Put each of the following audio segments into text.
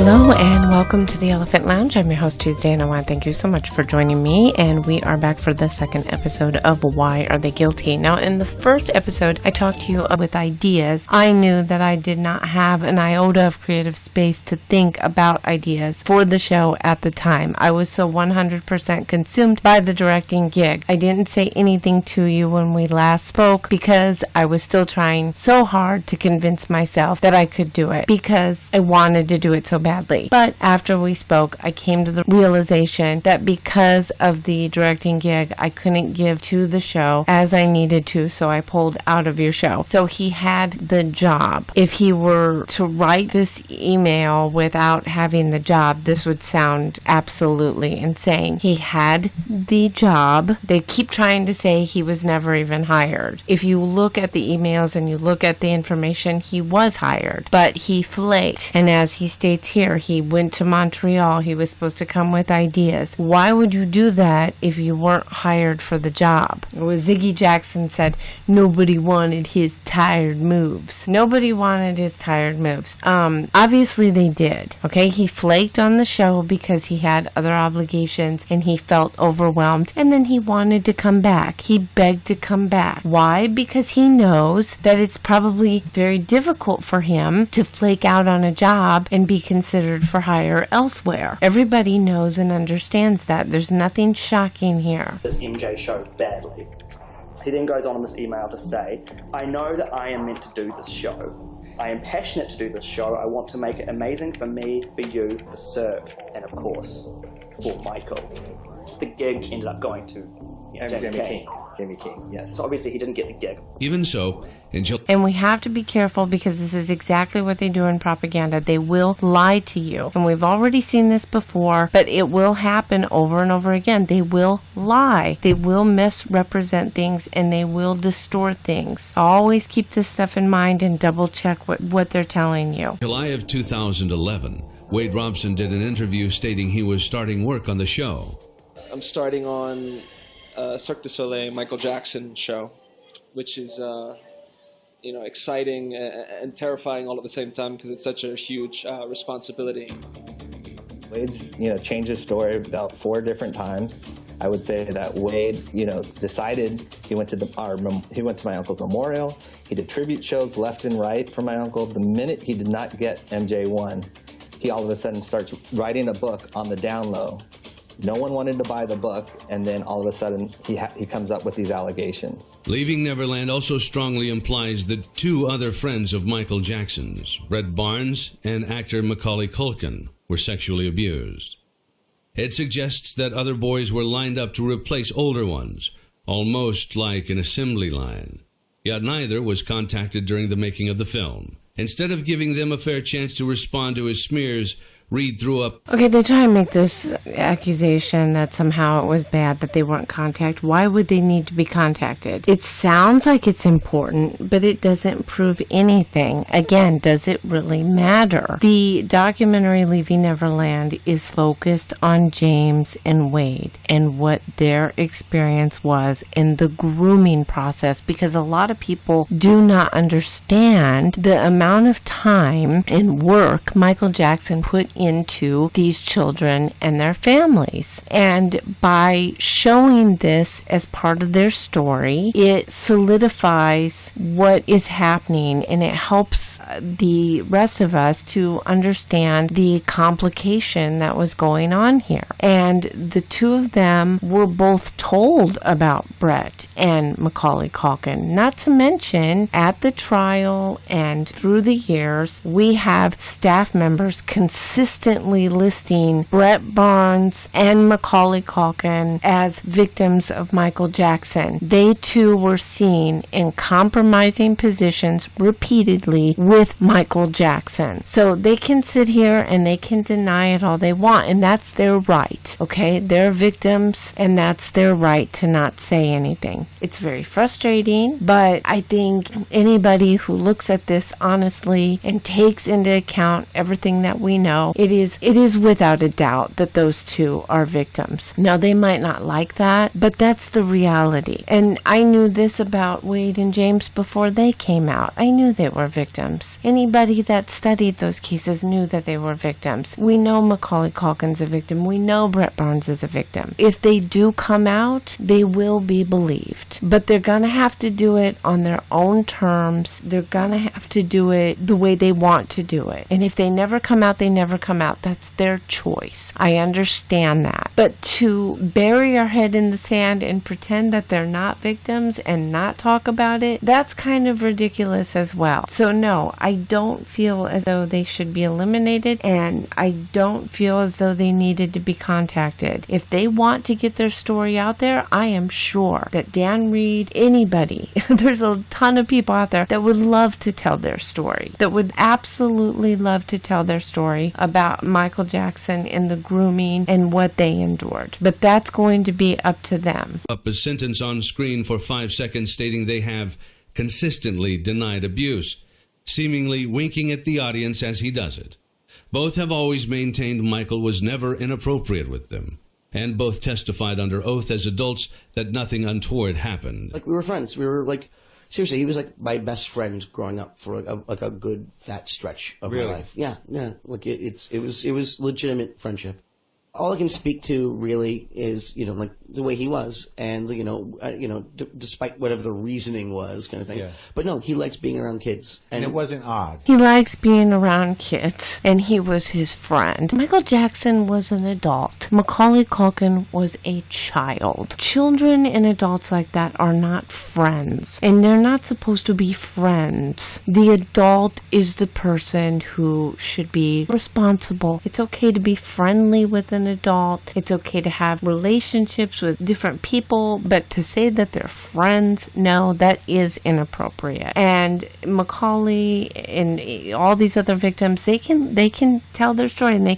Hello and welcome to the Elephant Lounge. I'm your host Tuesday, and I want to thank you so much for joining me. And we are back for the second episode of Why Are They Guilty? Now, in the first episode, I talked to you with ideas. I knew that I did not have an iota of creative space to think about ideas for the show at the time. I was so 100% consumed by the directing gig. I didn't say anything to you when we last spoke because I was still trying so hard to convince myself that I could do it because I wanted to do it so badly. But after we spoke, I came to the realization that because of the directing gig, I couldn't give to the show as I needed to, so I pulled out of your show. So he had the job. If he were to write this email without having the job, this would sound absolutely insane. He had the job. They keep trying to say he was never even hired. If you look at the emails and you look at the information, he was hired, but he flaked. And as he states here, he went to Montreal. He was supposed to come with ideas. Why would you do that if you weren't hired for the job? It was Ziggy Jackson said nobody wanted his tired moves. Nobody wanted his tired moves. Obviously they did. Okay, he flaked on the show because he had other obligations and he felt overwhelmed, and then he wanted to come back. He begged to come back. Why? Because he knows that it's probably very difficult for him to flake out on a job and be considered for hire elsewhere. Everybody knows and understands that. There's nothing shocking here. This MJ show badly. He then goes on in this email to say, I know that I am meant to do this show. I am passionate to do this show. I want to make it amazing for me, for you, for Cirque, and of course, for Michael. The gig ended up going to Jamie King, yes. So obviously he didn't get the gig. Even so, and we have to be careful because this is exactly what they do in propaganda. They will lie to you. And we've already seen this before, but it will happen over and over again. They will lie. They will misrepresent things and they will distort things. Always keep this stuff in mind and double check what they're telling you. July of 2011, Wade Robson did an interview stating he was starting work on the show. I'm starting on Cirque du Soleil Michael Jackson show, which is exciting and terrifying all at the same time because it's such a huge responsibility. Wade's changed his story about 4 different times. I would say that Wade decided he went to my uncle's memorial. He did tribute shows left and right for my uncle. The minute he did not get MJ1, he all of a sudden starts writing a book on the down low. No one wanted to buy the book, and then all of a sudden he comes up with these allegations. Leaving Neverland also strongly implies that 2 other friends of Michael Jackson's, Brett Barnes and actor Macaulay Culkin, were sexually abused. It suggests that other boys were lined up to replace older ones, almost like an assembly line. Yet neither was contacted during the making of the film. Instead of giving them a fair chance to respond to his smears, Reed threw up. Okay, they try and make this accusation that somehow it was bad that they weren't contacted. Why would they need to be contacted? It sounds like it's important, but it doesn't prove anything. Again, does it really matter? The documentary Leaving Neverland is focused on James and Wade and what their experience was in the grooming process, because a lot of people do not understand the amount of time and work Michael Jackson put into these children and their families. And by showing this as part of their story, it solidifies what is happening and it helps the rest of us to understand the complication that was going on here. And the 2 of them were both told about Brett and Macaulay Culkin. Not to mention, at the trial and through the years, we have staff members consistently listing Brett Barnes and Macaulay Culkin as victims of Michael Jackson. They too were seen in compromising positions repeatedly with Michael Jackson. So they can sit here and they can deny it all they want, and that's their right. Okay, they're victims and that's their right to not say anything. It's very frustrating, but I think anybody who looks at this honestly and takes into account everything that we know, it is without a doubt that those 2 are victims. Now, they might not like that, but that's the reality. And I knew this about Wade and James before they came out. I knew they were victims. victims. Anybody that studied those cases knew that they were victims. We know Macaulay Culkin's a victim. We know Brett Barnes is a victim. If they do come out, they will be believed. But they're going to have to do it on their own terms. They're going to have to do it the way they want to do it. And if they never come out, they never come out. That's their choice. I understand that. But to bury our head in the sand and pretend that they're not victims and not talk about it, that's kind of ridiculous as well. So no, I don't feel as though they should be eliminated, and I don't feel as though they needed to be contacted. If they want to get their story out there, I am sure that Dan Reed, anybody, there's a ton of people out there that would love to tell their story, that would absolutely love to tell their story about Michael Jackson and the grooming and what they endured. But that's going to be up to them. Up a sentence on screen for 5 seconds stating they have consistently denied abuse, seemingly winking at the audience as he does it. Both have always maintained Michael was never inappropriate with them, and both testified under oath as adults that nothing untoward happened. Like, we were friends. We were like, seriously, he was like my best friend growing up for a good fat stretch of my life. Yeah. Like it was legitimate friendship. All I can speak to really is, like the way he was, and despite whatever the reasoning was, kind of thing. Yeah. But no, he likes being around kids, and it wasn't odd. He likes being around kids, and he was his friend. Michael Jackson was an adult. Macaulay Culkin was a child. Children and adults like that are not friends, and they're not supposed to be friends. The adult is the person who should be responsible. It's okay to be friendly with an adult. It's okay to have relationships with different people, but to say that they're friends, no, that is inappropriate. And Macaulay and all these other victims, they can tell their story, and they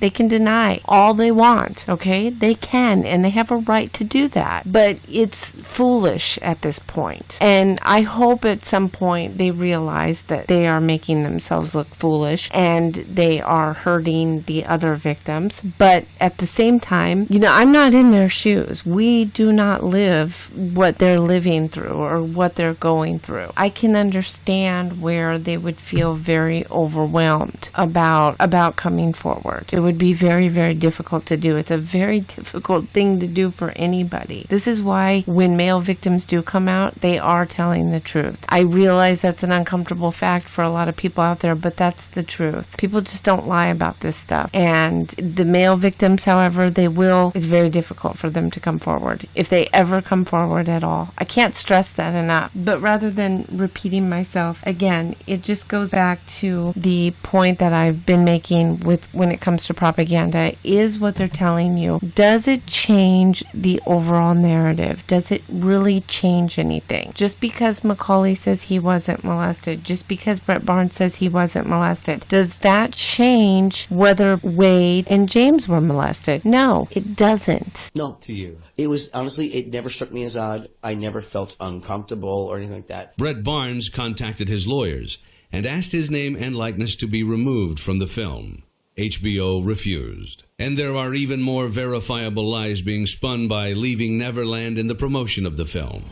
can deny all they want, okay? They can, and they have a right to do that. But it's foolish at this point. And I hope at some point they realize that they are making themselves look foolish and they are hurting the other victims. But at the same time, I'm not in their shoes. We do not live what they're living through or what they're going through. I can understand where they would feel very overwhelmed about coming forward. It would be very, very difficult to do. It's a very difficult thing to do for anybody. This is why when male victims do come out, they are telling the truth. I realize that's an uncomfortable fact for a lot of people out there, but that's the truth. People just don't lie about this stuff. And the male victims, however, it's very difficult for them to come forward, if they ever come forward at all. I can't stress that enough. But rather than repeating myself again, it just goes back to the point that I've been making when it comes to propaganda. Is what they're telling you, does it change the overall narrative? Does it really change anything? Just because Macaulay says he wasn't molested, just because Brett Barnes says he wasn't molested, does that change whether Wade and James were molested? No, it doesn't. No. To you. It was, honestly, it never struck me as odd. I never felt uncomfortable or anything like that. Brett Barnes contacted his lawyers and asked his name and likeness to be removed from the film. HBO refused. And there are even more verifiable lies being spun by Leaving Neverland in the promotion of the film.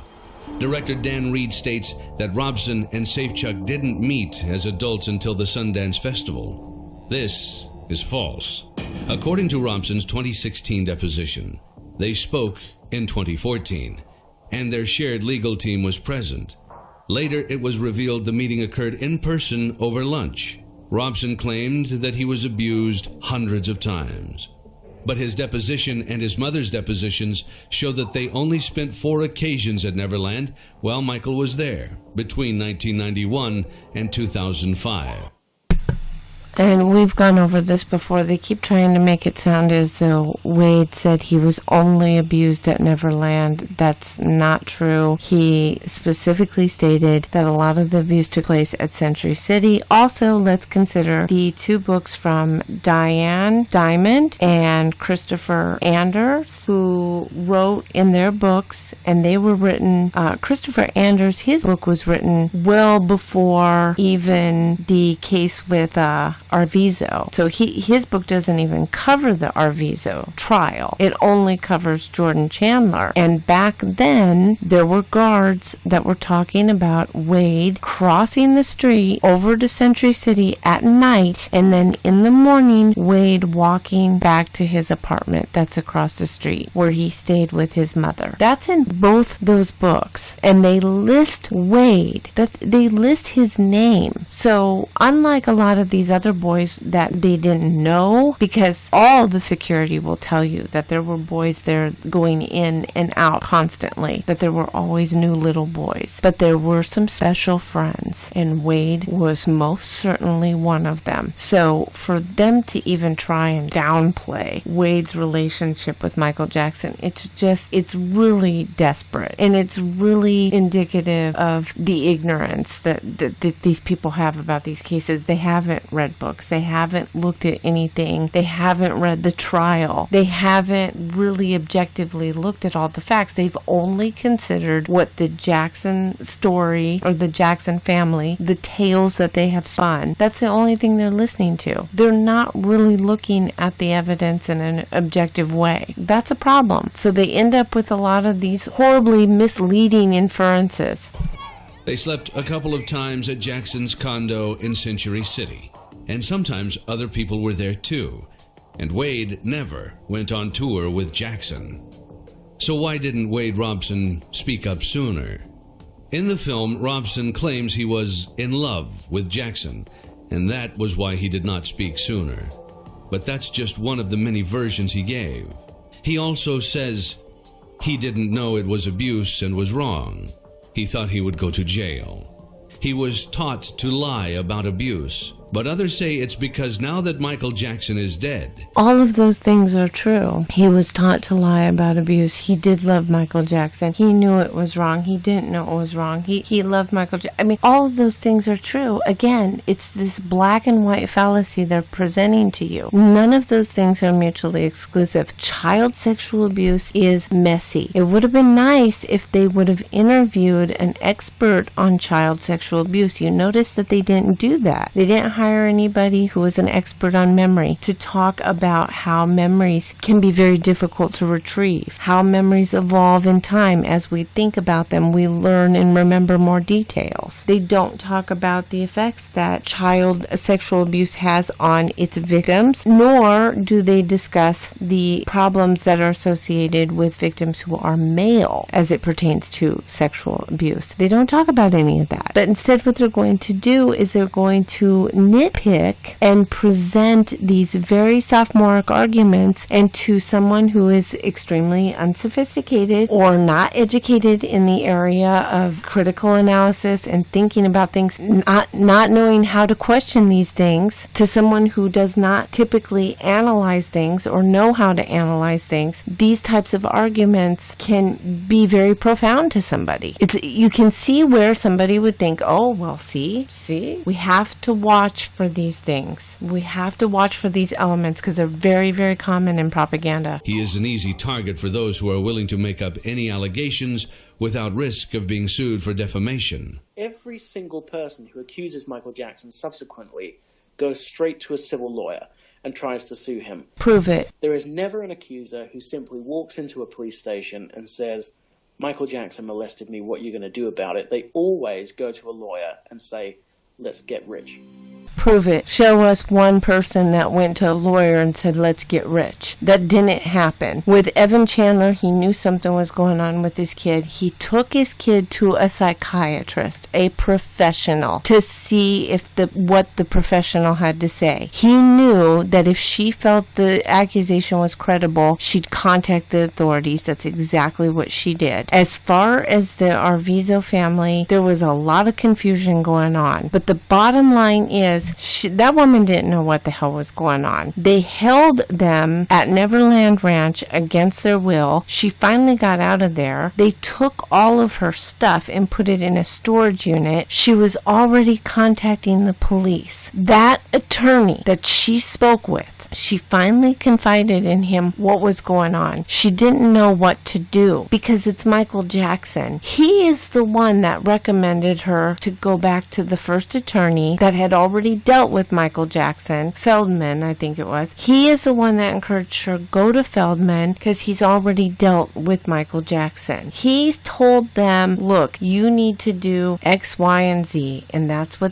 Director Dan Reed states that Robson and Safechuck didn't meet as adults until the Sundance Festival. This is false. According to Robson's 2016 deposition, they spoke in 2014, and their shared legal team was present. Later, it was revealed the meeting occurred in person over lunch. Robson claimed that he was abused hundreds of times. But his deposition and his mother's depositions show that they only spent 4 occasions at Neverland while Michael was there, between 1991 and 2005. And we've gone over this before. They keep trying to make it sound as though Wade said he was only abused at Neverland. That's not true. He specifically stated that a lot of the abuse took place at Century City. Also, let's consider the 2 books from Diane Diamond and Christopher Anders, who wrote in their books, and they were written, Christopher Anders, his book was written well before even the case with Arvizo. So his book doesn't even cover the Arvizo trial. It only covers Jordan Chandler. And back then, there were guards that were talking about Wade crossing the street over to Century City at night, and then in the morning, Wade walking back to his apartment that's across the street where he stayed with his mother. That's in both those books. And they list Wade. They list his name. So unlike a lot of these other boys that they didn't know, because all the security will tell you that there were boys there going in and out constantly, that there were always new little boys. But there were some special friends, and Wade was most certainly one of them. So for them to even try and downplay Wade's relationship with Michael Jackson, it's really desperate, and it's really indicative of the ignorance that these people have about these cases. They haven't read books. They haven't looked at anything. They haven't read the trial. They haven't really objectively looked at all the facts. They've only considered what the Jackson story or the Jackson family, the tales that they have spun. That's the only thing they're listening to. They're not really looking at the evidence in an objective way. That's a problem. So they end up with a lot of these horribly misleading inferences. They slept a couple of times at Jackson's condo in Century City, and sometimes other people were there too, and Wade never went on tour with Jackson. So why didn't Wade Robson speak up sooner? In the film, Robson claims he was in love with Jackson, and that was why he did not speak sooner. But that's just one of the many versions he gave. He also says he didn't know it was abuse and was wrong. He thought he would go to jail. He was taught to lie about abuse, but others say it's because now that Michael Jackson is dead. All of those things are true. He was taught to lie about abuse. He did love Michael Jackson. He knew it was wrong. He didn't know it was wrong. He loved Michael Jackson. I mean, all of those things are true. Again, it's this black and white fallacy they're presenting to you. None of those things are mutually exclusive. Child sexual abuse is messy. It would have been nice if they would have interviewed an expert on child sexual abuse. You notice that they didn't do that. They didn't hire anybody who was an expert on memory to talk about how memories can be very difficult to retrieve, how memories evolve in time. As we think about them, we learn and remember more details. They don't talk about the effects that child sexual abuse has on its victims, nor do they discuss the problems that are associated with victims who are male as it pertains to sexual abuse. They don't talk about any of that. But instead, what they're going to do is they're going to nitpick and present these very sophomoric arguments, and to someone who is extremely unsophisticated or not educated in the area of critical analysis and thinking about things, not knowing how to question these things, to someone who does not typically analyze things or know how to analyze things, these types of arguments can be very profound to somebody. You can see where somebody would think, oh, well, see, we have to watch for these things. We have to watch for these elements because they're very, very common in propaganda. He is an easy target for those who are willing to make up any allegations without risk of being sued for defamation. Every single person who accuses Michael Jackson subsequently goes straight to a civil lawyer and tries to sue him. Prove it. There is never an accuser who simply walks into a police station and says, Michael Jackson molested me, what are you going to do about it? They always go to a lawyer and say, let's get rich. Prove it. Show us one person that went to a lawyer and said, let's get rich. That didn't happen. With Evan Chandler, he knew something was going on with his kid. He took his kid to a psychiatrist, a professional, to see what the professional had to say. He knew that if she felt the accusation was credible, she'd contact the authorities. That's exactly what she did. As far as the Arvizo family, there was a lot of confusion going on. But the bottom line is, that woman didn't know what the hell was going on. They held them at Neverland Ranch against their will. She finally got out of there. They took all of her stuff and put it in a storage unit. She was already contacting the police. That attorney that she spoke with, she finally confided in him what was going on. She didn't know what to do because it's Michael Jackson. He is the one that recommended her to go back to the first attorney that had already already dealt with Michael Jackson. Feldman, I think it was. He is the one that encouraged her, go to Feldman, because he's already dealt with Michael Jackson. He told them, look, you need to do X, Y, and Z, and that's what